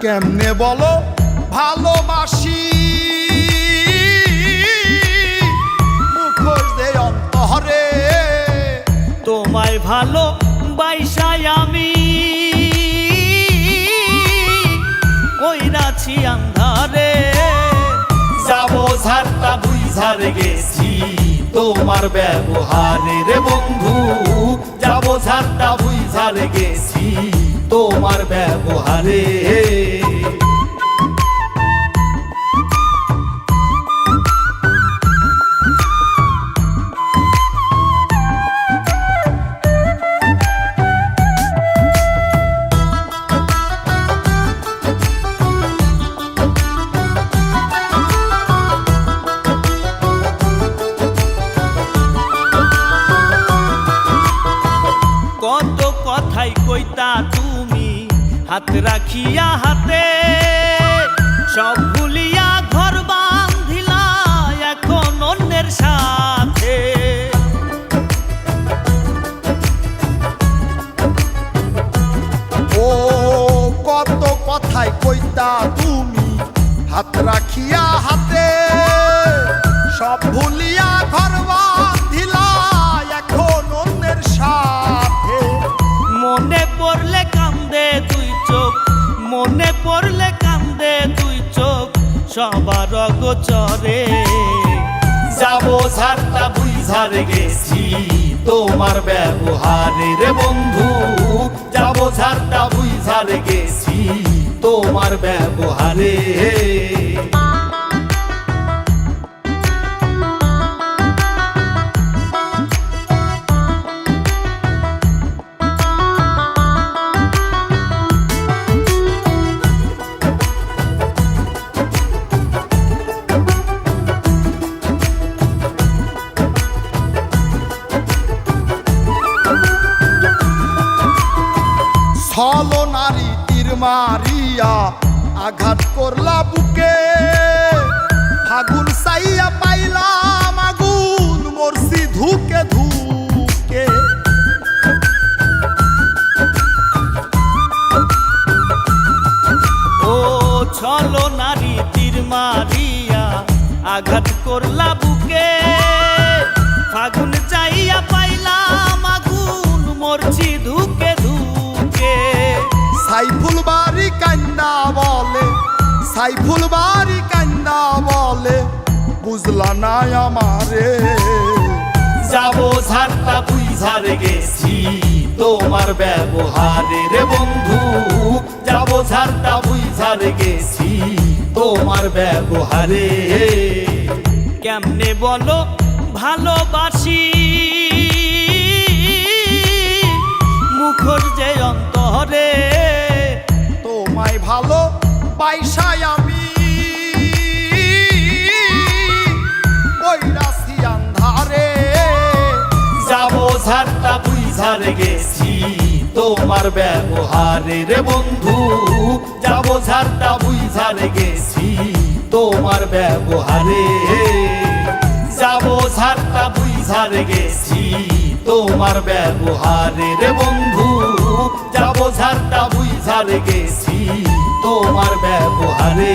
কেমনে বলো ভালোবাসি মুখোশ দে অন্তরে তোমায় ভালো বাইসাই আমি কইরাছি আন্ধারে যাবো ঝাড়টা বুঝার গেছি তোমার ব্যবহারে রে বন্ধু যাবো ঝাড়টা বুঝার গেছি তোমার ব্যবহারে কত কথাই কইতা তুমি হাত রাখিয়া হাতে সব ভুলিয়া ঘর বাঁধিলা এখন অন্যের সাথে ও কত কথাই কইতা তুমি হাত রাখিয়া হাতে সব ভুলিয়া ঘর বাঁধিলা এখন অন্যের সাথে মনে পড়লে কান্দে দুই চোখ মনে পড়লে কান্দে দুই চোখ সবার অগোচরে যাবো ঝাড়টা বুঝার গেছি তোমার ব্যবহারে রে বন্ধু যাবো ঝাড়টা বুঝার গেছি তোমার ব্যবহারে ছলো নারী তীর মারিয়া আঘাত করলা বুকে ফাগুন চাইয়া পাইলাম আগুন মরছি ধুকে ধুকে ও ছলো নারী তীর মারিয়া আঘাত করলা বুকে ফাগুন চাইয়া পাইলাম আগুন মরছি ধুকে ধুকে সাইফুল বাড়ি কান্দা বলে সাইফুল বাড়ি কান্দা বলে বুঝলা না আমারে যাবো ঝাড়টা বুঝার গেছি তোমার ব্যবহারে রে বন্ধু যাবো ঝাড়টা বুঝার গেছি তোমার ব্যবহারে কেমনে বলো ভালোবাসি মুখর যে অন্তরে তোমায় ভালো বাইসাই আমি কইরাছি আন্ধারে যাবো ঝাড়টা বুঝার গেছি তোমার ব্যবহারে রে বন্ধু যাবো ঝাড়টা বুঝার গেছি তোমার ব্যবহারে যাবো ঝাড়টা বুঝার গেছি তোমার ব্যবহারে রে বন্ধু যাবো ঝাড়টা বুঝার গেছি তোমার ব্যবহারে